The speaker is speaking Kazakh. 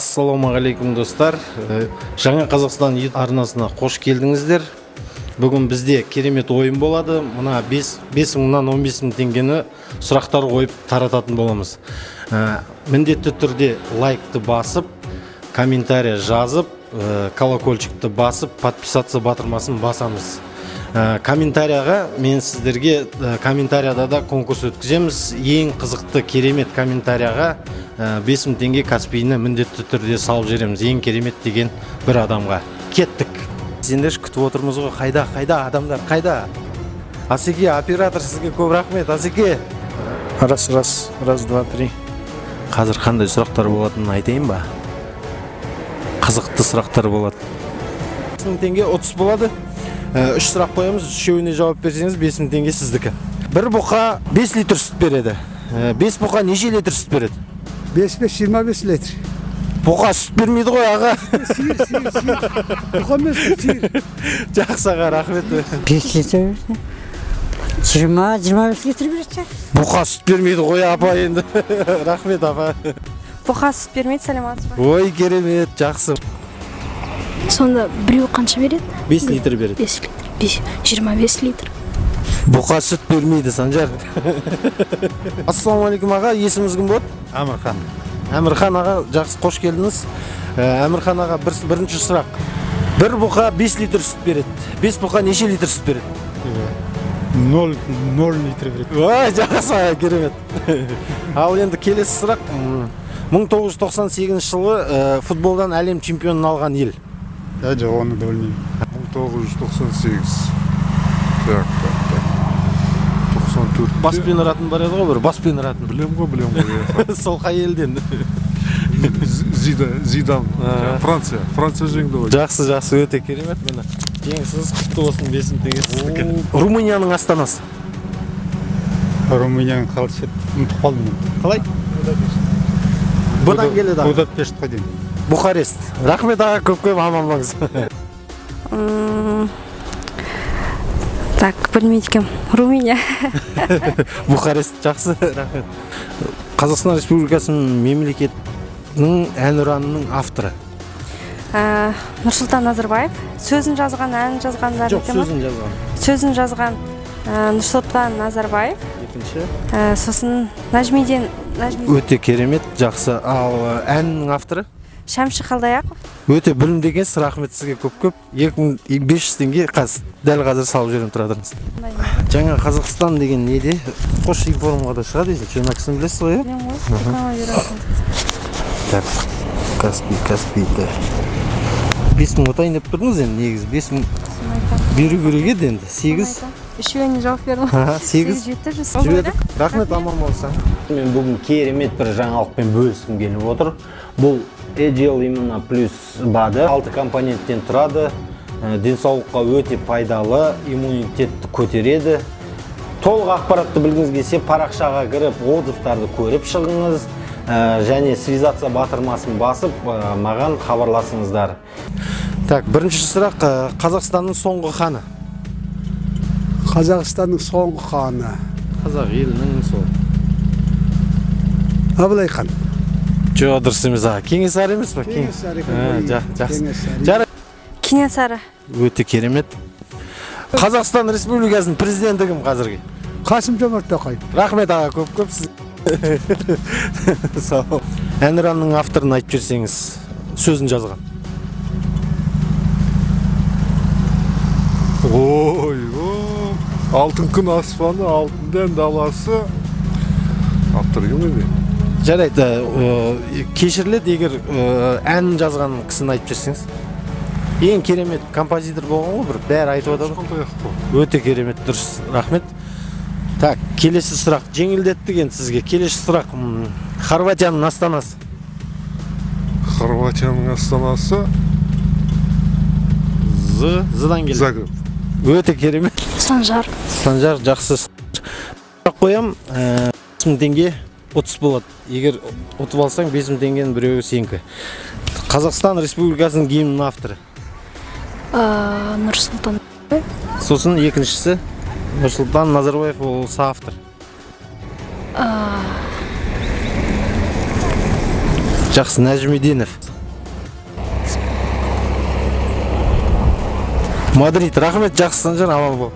Ассалаумағалейкум достар. Жаңа Қазақстан арнасына қош келдіңіздер. Бүгін бізде керемет ойын болады. Мына 5 мыңнан 15 мың теңгені сұрақтар қойып тарататын боламыз. Міндетті түрде лайкты басып, комментария жазып, колокольчикті басып, подписаться батырмасын басамыз. Комментарияға мен сіздерге комментарияда да конкурс өткіземіз. Ең қызықты керемет комментарияға 5 мың теңге Каспийіне міндетті түрде салып жереміз. Ең керемет деген бір адамға. Кеттік. Сендер күтіп отырмыз ғой. Қайда адамдар, қайда? Асеке, оператор, сізге көп рахмет. Асеке. Раз, два, три. Қазір қандай сұрақтар болатынын айтайын ба? Қызықты сұрақтар болады. 5 мың теңге 30 болады. 3 сұрақ қоямыз, үшеуіне жауап берсеңіз 5 мың теңге сіздікі. Бір бұқа 5 литр сүт береді. 5 бұқа неше литр сүт береді? 25 литр. Бұқа сүт бермейді ғой аға. Сиыр. Бұқа емес, сиыр. Жақсы аға, рахмет. 5 литр. 20-25 литр береді. Бұқа сүт бермейді ғой апа енді. Рахмет апа. Бұқа сүт бермейді, саламатсыз ба? Ой, керемет, жақсы. Сонда біреу қанша береді? 5 литр береді. 5 литр. 25 литр. Бұқа сүт бермейді, Санжар. Ассалаумағалейкум аға, есіміңіз кім болады? Амирхан. Әмірхан аға, жақсы қош келдіңіз. Әмірхан аға, бірінші сұрақ. Бір бұқа 5 литр сүт береді. 5 бұқа неше литр сүт береді? 0 литр береді. Ой, жақсы аға, керемет. Ал енді келесі сұрақ. 1998 жылы футболдан әлем чемпионын алған ел. Жоқ, оны да білмеймін. 1998. Так. 94. Баспен ұратын бар еді ғой, бір баспен ұратын. Білем ғой. Сол қай елден? Зидан. Франция жеңді ғой. Жақсы, өте керемет. Міне жеңісіңіз құтты болсын, 5 мың теңге сіздікі. Румынияның астанасы. Румынияның қаласы ұмытып қалдым. Қалай? Бұдан келеді аға. Будапештқа дейін. Бухарест. Рахмет аға, көп аман болыңыз. Так, білмейді кім. Румыния. Бухарест, жақсы, рахмет. Қазақстан Республикасының мемлекетінің әнұранының авторы. Нұрсұлтан Назарбаев. Сөзін жазған, әнін жазғандар Жоқ, сөзін жазған. Сөзін жазған Нұрсұлтан Назарбаев. Екінші. Сосын Нәжмиден. Өте керемет, жақсы. Ал әннің авторы? Шәмші Қалдаяқов. Өте білімді екенсіз, рахмет сізге көп. 2500 теңге дәл қазір салып жерім тұрадырыңыз. Жаңа Қазақстан деген неде? Қош информада шығады дейсің, жаңа кісін білесіз ғой, е? Так, Каспийді. 5 мың отайын деп тұрдыңыз енді, негіз 5 мың беру керек еді енді, 8. Үшеуіне жауап бердім. 8. Жібедік. Рахмет, аман болсын. Мен бүгін керемет бір жаңалықпен бөліскім келіп отыр. Бұл Agile именно плюс БАДы 6 компоненттен тұрады. Денсаулыққа өте пайдалы, иммунитетті көтереді. Толық ақпаратты білгіңіз келсе, парақшаға кіріп, отзывтарды көріп шығыңыз, және связаться батырмасын басып, маған хабарласыңыздар. Так, бірінші сұрақ, Қазақстанның соңғы ханы. Қазақстанның соңғы ханы. Қазақ елінің сол. Абылай хан. Жоқ, дұрыс емес аға. Кенесары емес па? Кенесары. Жақсы. Кенесары. Өте керемет. Қазақстан Республикасының президенті кім қазіргі? Қасым-Жомарт Тоқаев. Рахмет аға, көп сіз. Сау. Әнұранның авторын айтып жүрсеңіз, сөзін жазған. Ой, алтын күн аспаны, алтын дән даласы. Автор кім еді? Жарайды, кешіріледі егер әнін жазған кісіні айтып жүрсеңіз. Ең керемет композитор болған ғой, бір бәрі айтып отыр. Өте керемет, дұрыс, рахмет. Так, келесі сұрақ, жеңілдеттік енді сізге. Келесі сұрақ, Хорватияның астанасы. Хорватияның астанасы. Зыдан келді. Загреб. Өте керемет. Санжар. Санжар, жақсы. Сұрақ қоям, 5 мың теңге 30 болады. Егер ұтып алсаң, 5 мың теңгенің біреуі сенікі. Қазақстан Республикасының гимнінің авторы. Нұрсұлтан. Сосын екіншісі Нұрсұлтан Назарбаев, ол автор. Жақсы, Нәжмиденов. Мадрид, рахмет, жақсы Санжар, аман бол.